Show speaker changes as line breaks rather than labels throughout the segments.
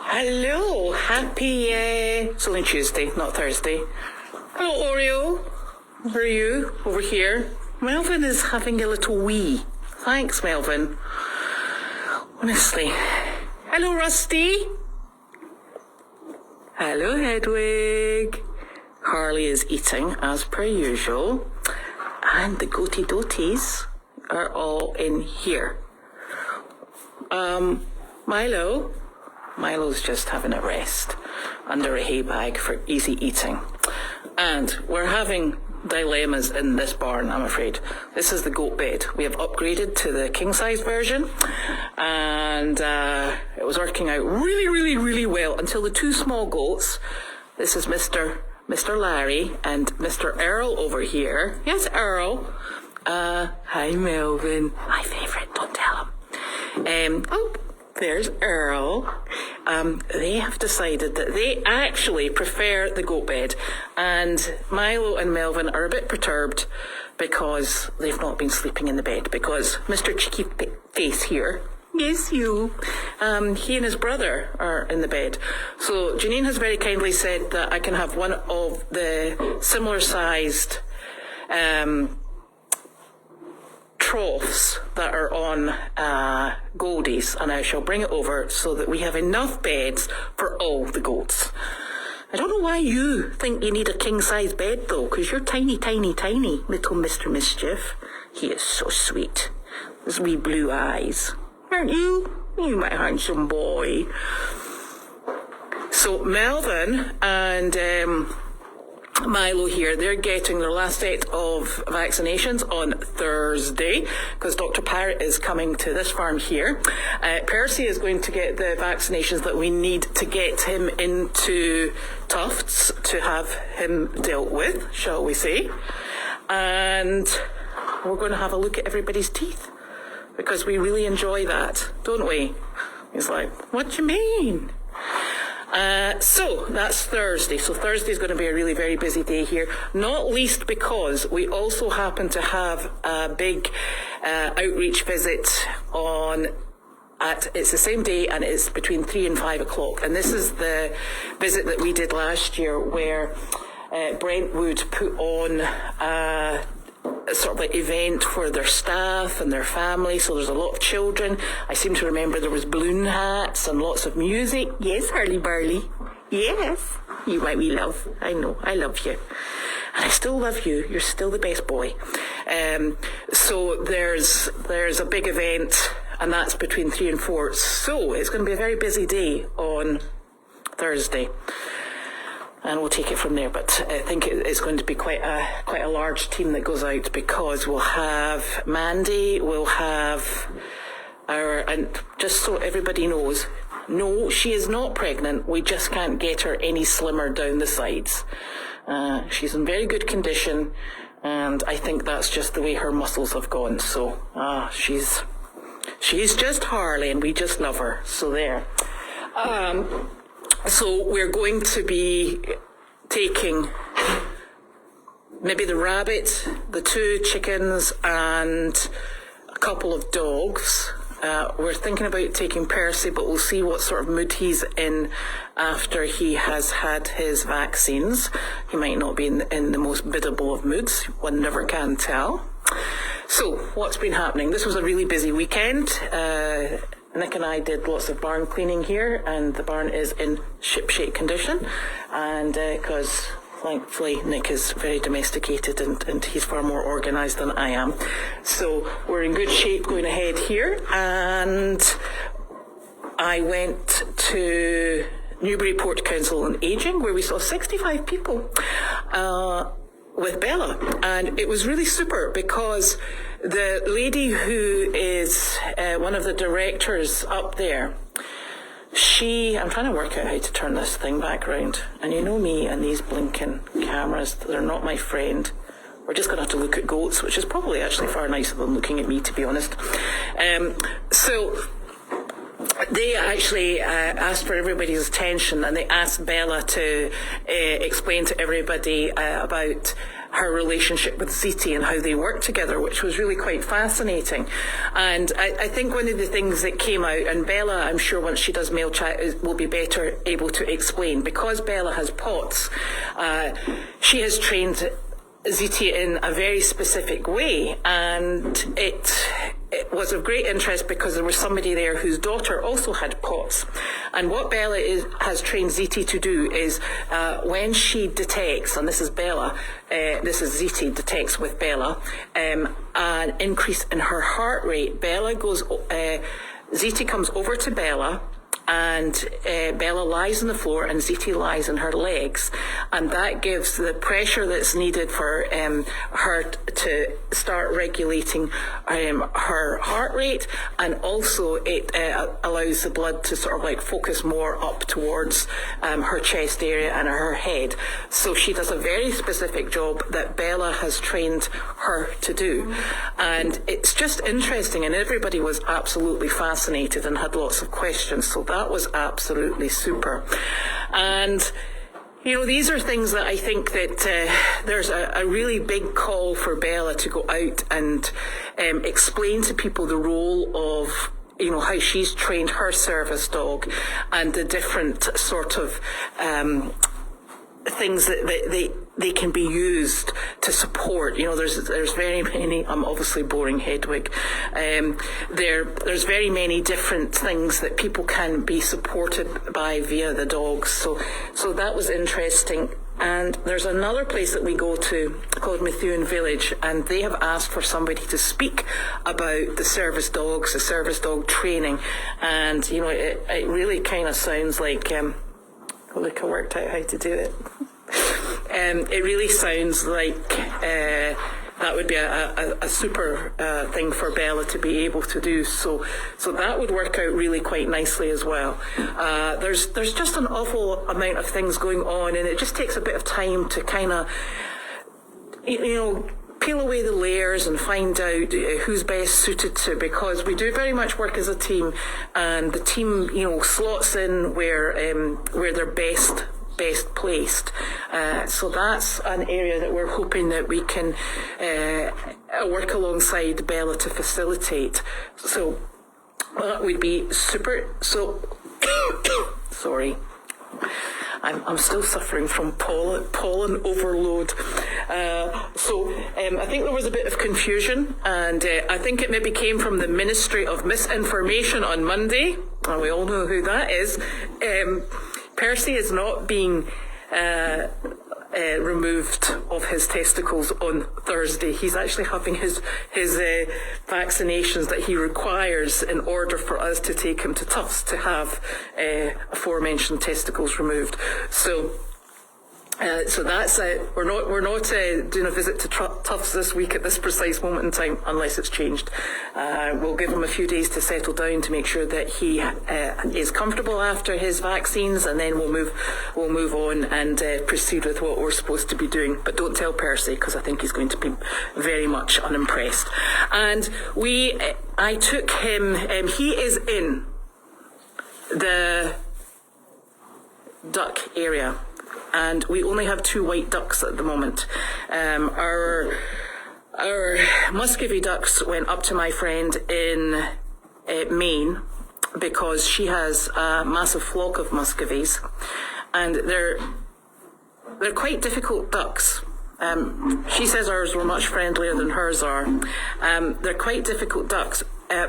Hello, happy, it's only Tuesday, not Thursday. Hello, Oreo. Where are you? Over here. Melvin is having a little wee. Thanks, Melvin. Honestly. Hello, Rusty. Hello, Hedwig. Harley is eating, as per usual. And the goaty doties are all in here. Milo's just having a rest under a hay bag for easy eating. And we're having dilemmas in this barn, I'm afraid. This is the goat bed. We have upgraded to the king-size version, and it was working out really, really, really well until the two small goats, this is Mr. Larry and Mr. Earl over here. Yes, Earl. Hi, Melvin. My favourite, don't tell him. There's Earl. They have decided that they actually prefer the goat bed, and Milo and Melvin are a bit perturbed because they've not been sleeping in the bed, because Mr. Cheeky Face here, yes, you, he and his brother are in the bed. So Janine has very kindly said that I can have one of the similar sized troughs that are on Goldie's, and I shall bring it over so that we have enough beds for all the goats. I don't know why you think you need a king-size bed though, because you're tiny, tiny, tiny, little Mr. Mischief. He is so sweet. His wee blue eyes. Aren't you? You my handsome boy. So Melvin and Milo here, they're getting their last set of vaccinations on Thursday because Dr. Parrott is coming to this farm here. Percy is going to get the vaccinations that we need to get him into Tufts to have him dealt with, shall we say. And we're going to have a look at everybody's teeth because we really enjoy that, don't we? He's like, what do you mean? So that's Thursday. So Thursday is going to be a really very busy day here, not least because we also happen to have a big outreach visit it's the same day, and it's between 3 and 5 o'clock. And this is the visit that we did last year where Brentwood put on a sort of like event for their staff and their family, so there's a lot of children. I seem to remember there was balloon hats and lots of music. Yes, Harley Burley. Yes. You my wee love. I know, I love you. And I still love you. You're still the best boy. So there's a big event, and that's between 3 and 4. So it's going to be a very busy day on Thursday. And we'll take it from there, but I think it's going to be quite a large team that goes out, because we'll have Mandy, we'll have and just so everybody knows, no, she is not pregnant. We just can't get her any slimmer down the sides. She's in very good condition, and I think that's just the way her muscles have gone. So she's just Harley, and we just love her. So there. So we're going to be taking maybe the rabbit, the 2 chickens, and a couple of dogs. We're thinking about taking Percy, but we'll see what sort of mood he's in after he has had his vaccines. He might not be in the most biddable of moods. One never can tell. So what's been happening? This was a really busy weekend. Nick and I did lots of barn cleaning here, and the barn is in shipshape condition, and because thankfully Nick is very domesticated and he's far more organised than I am. So we're in good shape going ahead here, and I went to Newburyport Council on Ageing, where we saw 65 people with Bella, and it was really super because the lady who is one of the directors up there, I'm trying to work out how to turn this thing back round, and you know me and these blinking cameras, they're not my friend. We're just going to have to look at goats, which is probably actually far nicer than looking at me, to be honest. So they actually asked for everybody's attention, and they asked Bella to explain to everybody about her relationship with Ziti and how they work together, which was really quite fascinating. And I think one of the things that came out, and Bella, I'm sure once she does mail chat, will be better able to explain, because Bella has POTS, she has trained Ziti in a very specific way, and it was of great interest because there was somebody there whose daughter also had POTS. And what Bella has trained Ziti to do is when she detects, and this is Bella, this is Ziti detects with Bella, an increase in her heart rate, Ziti comes over to Bella, and Bella lies on the floor and Ziti lies on her legs, and that gives the pressure that's needed for her to start regulating her heart rate, and also it allows the blood to sort of like focus more up towards her chest area and her head. So she does a very specific job that Bella has trained her to do. And it's just interesting, and everybody was absolutely fascinated and had lots of questions, so that was absolutely super. And these are things that I think that there's a really big call for Bella to go out and explain to people the role of how she's trained her service dog and the different sort of things that they can be used to support. There's very many, I'm obviously boring Hedwig, there's very many different things that people can be supported by via the dogs. So that was interesting. And there's another place that we go to called Methuen Village, and they have asked for somebody to speak about the service dogs, the service dog training. And, it really kind of sounds like, look, I worked out how to do it. It really sounds like that would be a super thing for Bella to be able to do. So that would work out really quite nicely as well. There's just an awful amount of things going on, and it just takes a bit of time to kind of, peel away the layers and find out who's best suited to, because we do very much work as a team, and the team, slots in where they're best placed. So that's an area that we're hoping that we can work alongside Bella to facilitate. So that would be super. So sorry. I'm still suffering from pollen overload. So I think there was a bit of confusion, and I think it maybe came from the Ministry of Misinformation on Monday, and we all know who that is. Percy is not being removed of his testicles on Thursday. He's actually having his vaccinations that he requires in order for us to take him to Tufts to have aforementioned testicles removed. So that's we're not doing a visit to Tufts this week at this precise moment in time, unless it's changed. We'll give him a few days to settle down to make sure that he is comfortable after his vaccines, and then we'll move on and proceed with what we're supposed to be doing. But don't tell Percy, because I think he's going to be very much unimpressed. And I took him. He is in the duck area, and we only have 2 white ducks at the moment. Our Muscovy ducks went up to my friend in Maine because she has a massive flock of Muscovies, and they're quite difficult ducks. She says ours were much friendlier than hers are. They're quite difficult ducks,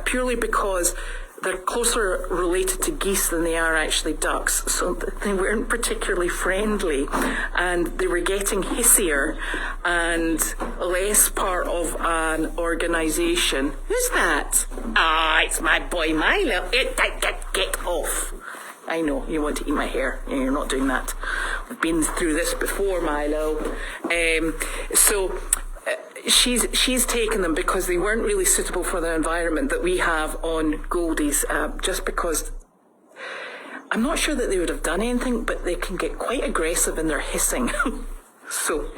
purely because they're closer related to geese than they are actually ducks, so they weren't particularly friendly, and they were getting hissier and less part of an organisation. Who's that? It's my boy Mylo. Get off. I know, you want to eat my hair. You're not doing that. We've been through this before, Mylo. She's taken them because they weren't really suitable for the environment that we have on Goldie's, just because I'm not sure that they would have done anything, but they can get quite aggressive in their hissing. So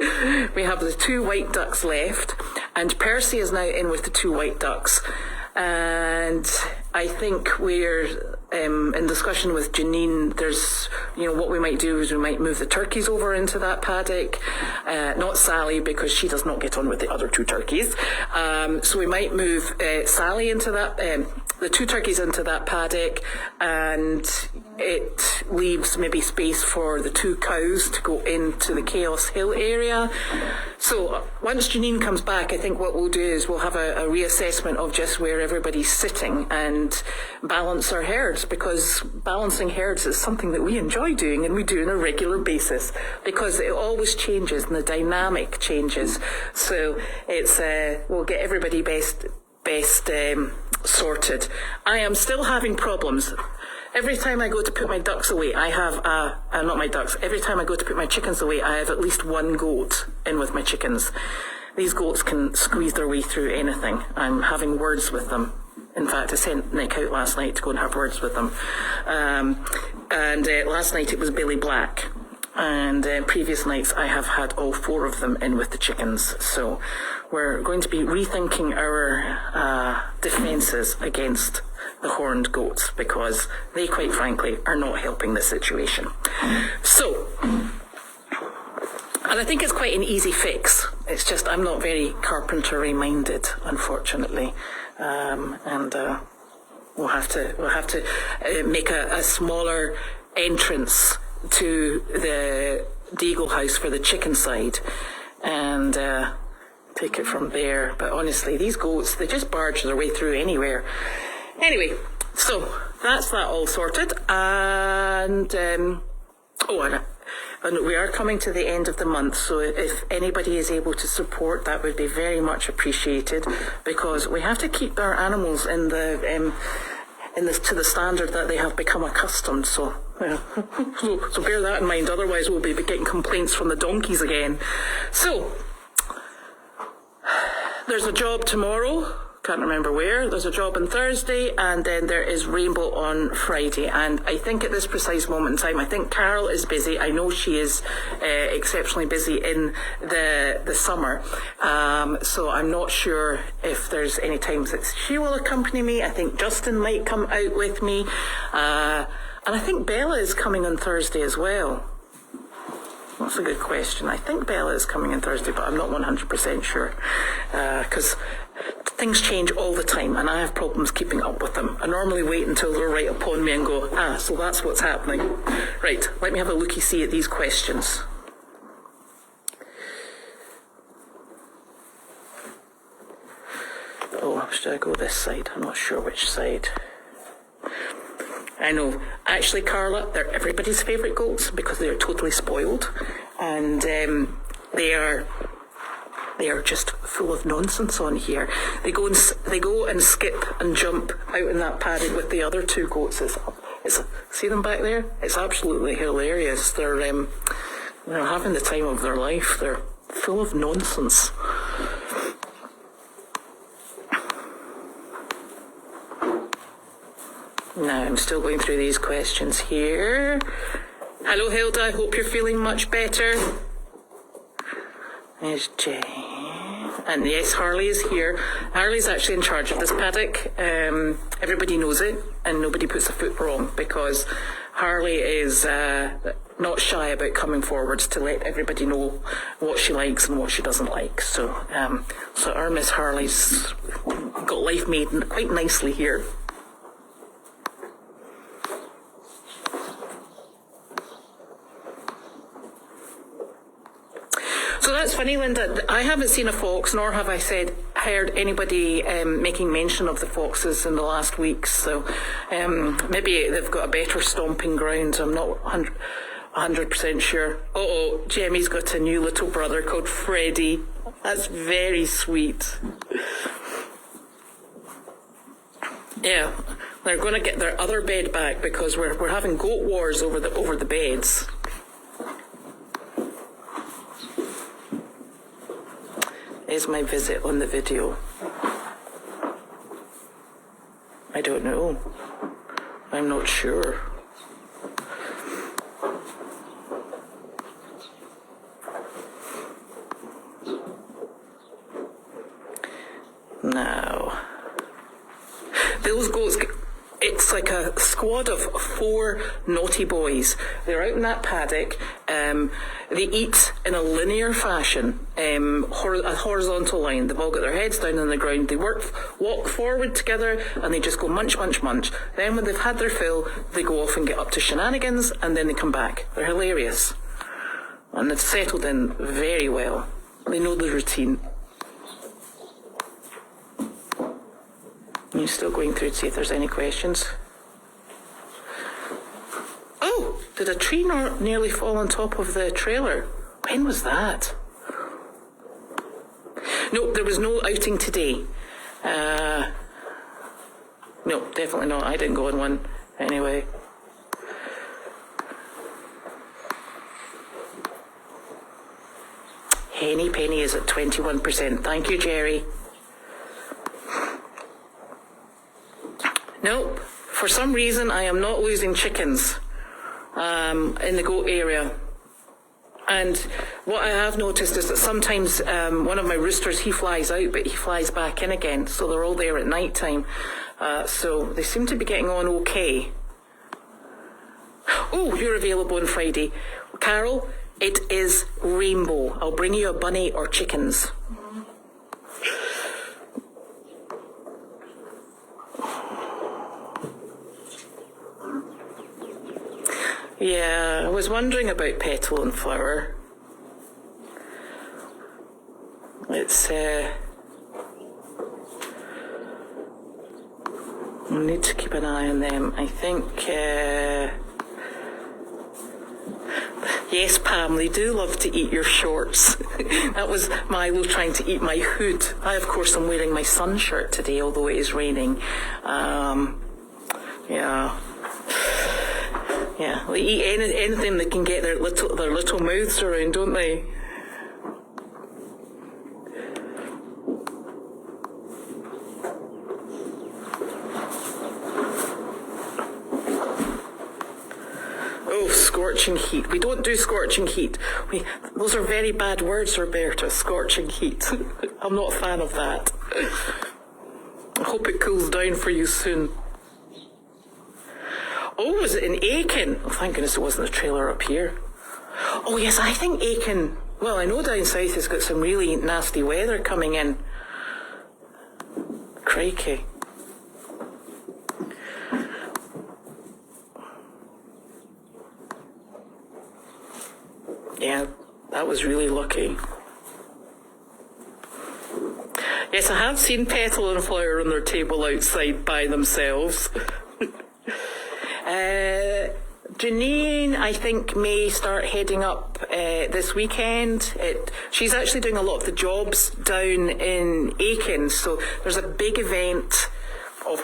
we have the 2 white ducks left, and Percy is now in with the 2 white ducks, and I think we're in discussion with Janine, there's, what we might do is we might move the turkeys over into that paddock. Not Sally, because she does not get on with the other two turkeys. So we might move Sally into that, the two turkeys into that paddock, and it leaves maybe space for the two cows to go into the Chaos Hill area. So once Janine comes back, I think what we'll do is we'll have a reassessment of just where everybody's sitting and balance our herds, because balancing herds is something that we enjoy doing and we do on a regular basis, because it always changes and the dynamic changes. So it's we'll get everybody best sorted. I am still having problems. Every time I go to put my ducks away, I have not my ducks. Every time I go to put my chickens away, I have at least one goat in with my chickens. These goats can squeeze their way through anything. I'm having words with them. In fact, I sent Nick out last night to go and have words with them. Last night it was Billy Black. And previous nights I have had all four of them in with the chickens. So we're going to be rethinking our defences against the horned goats, because they, quite frankly, are not helping the situation. So, and I think it's quite an easy fix. It's just I'm not very carpentry minded, unfortunately, and we'll have to make a smaller entrance to the Deagle house for the chicken side, and take it from there. But honestly, these goats, they just barge their way through anywhere. Anyway, so that's that all sorted, and and we are coming to the end of the month, so if anybody is able to support, that would be very much appreciated, because we have to keep our animals in the to the standard that they have become accustomed. So so bear that in mind. Otherwise, we'll be getting complaints from the donkeys again. So there's a job tomorrow. Can't remember where. There's a job on Thursday, and then there is Rainbow on Friday. And I think at this precise moment in time, I think Carol is busy. I know she is exceptionally busy in the summer. So I'm not sure if there's any times that she will accompany me. I think Justin might come out with me. And I think Bella is coming on Thursday as well. That's a good question. I think Bella is coming on Thursday, but I'm not 100% sure, because things change all the time and I have problems keeping up with them. I normally wait until they're right upon me and go, so that's what's happening. Right, let me have a looky-see at these questions. Oh, should I go this side? I'm not sure which side. I know. Actually, Carla, they're everybody's favourite goats because they are totally spoiled, and they are just full of nonsense on here. They go and skip and jump out in that paddock with the other two goats. See them back there? It's absolutely hilarious. They're having the time of their life. They're full of nonsense. Now, I'm still going through these questions here. Hello, Hilda. I hope you're feeling much better. There's Jane. And yes, Harley is here. Harley's actually in charge of this paddock. Everybody knows it, and nobody puts a foot wrong, because Harley is not shy about coming forwards to let everybody know what she likes and what she doesn't like. So our Miss Harley's got life made quite nicely here. So that's funny, Linda. I haven't seen a fox, nor have I heard anybody making mention of the foxes in the last weeks. So maybe they've got a better stomping ground. I'm not 100% sure. Jemmy's got a new little brother called Freddie. That's very sweet. Yeah, they're going to get their other bed back because we're having goat wars over the beds. Is my visit on the video? I don't know. I'm not sure. Now, those goats, it's like a squad squad of 4 naughty boys. They're out in that paddock. They eat in a linear fashion, a horizontal line. They've all got their heads down on the ground. They walk forward together, and they just go munch, munch, munch. Then when they've had their fill, they go off and get up to shenanigans, and then they come back. They're hilarious. And they've settled in very well. They know the routine. You're still going through to see if there's any questions. Oh, did a tree nearly fall on top of the trailer? When was that? No, there was no outing today. No, definitely not. I didn't go on one anyway. Henny Penny is at 21%. Thank you, Jerry. Nope. For some reason, I am not losing chickens in the goat area. And what I have noticed is that sometimes one of my roosters, he flies out, but he flies back in again. So they're all there at night time. So they seem to be getting on okay. Oh, you're available on Friday. Carol, it is rainbow. I'll bring you a bunny or chickens. Yeah, I was wondering about Petal and Flower. It's, I need to keep an eye on them. I think, yes, Pam, they do love to eat your shorts. That was Milo trying to eat my hood. I, of course, am wearing my sun shirt today, although it is raining. Yeah. Yeah, they eat anything they can get their little mouths around, don't they? Oh, scorching heat. We don't do scorching heat. Those are very bad words, Roberta, scorching heat. I'm not a fan of that. I hope it cools down for you soon. Oh, was it in Aiken? Oh, thank goodness it wasn't a trailer up here. Oh, yes, I think Aiken, well, I know down south has got some really nasty weather coming in. Crikey. Yeah, that was really lucky. Yes, I have seen Petal and Flower on their table outside by themselves. Janine, I think, may start heading up this weekend. She's actually doing a lot of the jobs down in Aiken, so there's a big event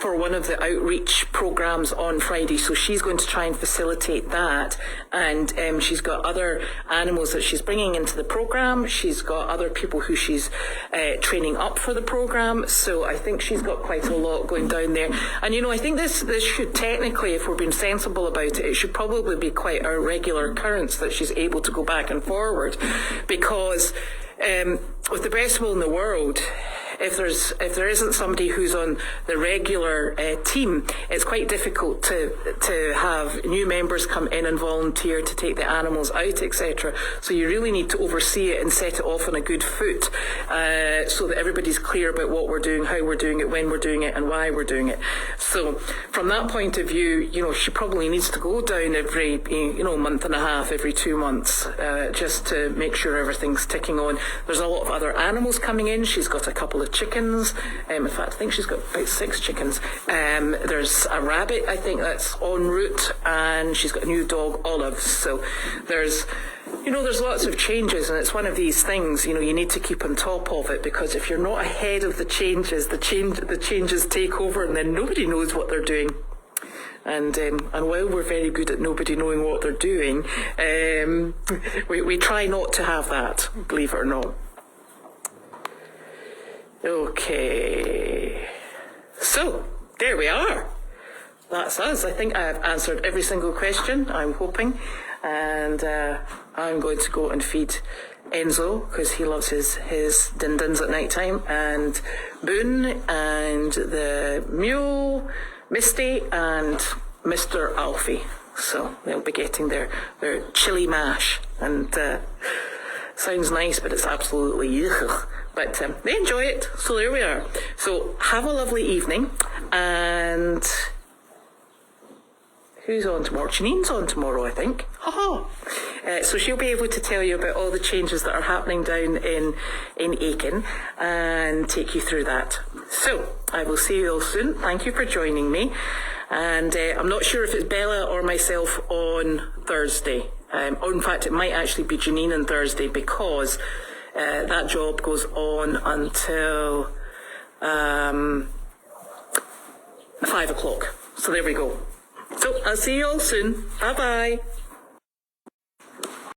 for one of the outreach programs on Friday, so she's going to try and facilitate that. And she's got other animals that she's bringing into the program. She's got other people who she's training up for the program. So I think she's got quite a lot going down there. And, you know, I think this should technically, if we're being sensible about it, it should probably be quite a regular occurrence that she's able to go back and forward, because with the best will in the world, if there isn't somebody who's on the regular team, it's quite difficult to have new members come in and volunteer to take the animals out, etc. So you really need to oversee it and set it off on a good foot, so that everybody's clear about what we're doing, how we're doing it, when we're doing it, and why we're doing it. So from that point of view, you know, she probably needs to go down every, month and a half, every 2 months, just to make sure everything's ticking on. There's a lot of other animals coming in. She's got a couple of chickens. In fact, I think she's got about 6 chickens. There's a rabbit, I think, that's en route, and she's got a new dog, Olive. So there's lots of changes, and it's one of these things, you need to keep on top of it, because if you're not ahead of the changes, the changes take over, and then nobody knows what they're doing. And while we're very good at nobody knowing what they're doing, we try not to have that, believe it or not. Okay, so there we are. That's us. I think I've answered every single question, I'm hoping. And I'm going to go and feed Enzo, because he loves his din-dins at night time, and Boone, and the mule, Misty, and Mr. Alfie. So they'll be getting their chili mash, and sounds nice, but it's absolutely yuck. But they enjoy it, so there we are. So have a lovely evening, and who's on tomorrow? Janine's on tomorrow, I think. Ha-ha! So she'll be able to tell you about all the changes that are happening down in Aiken and take you through that. So I will see you all soon. Thank you for joining me. And I'm not sure if it's Bella or myself on Thursday. Or in fact, it might actually be Janine on Thursday, because that job goes on until 5 o'clock. So there we go. So I'll see you all soon. Bye-bye.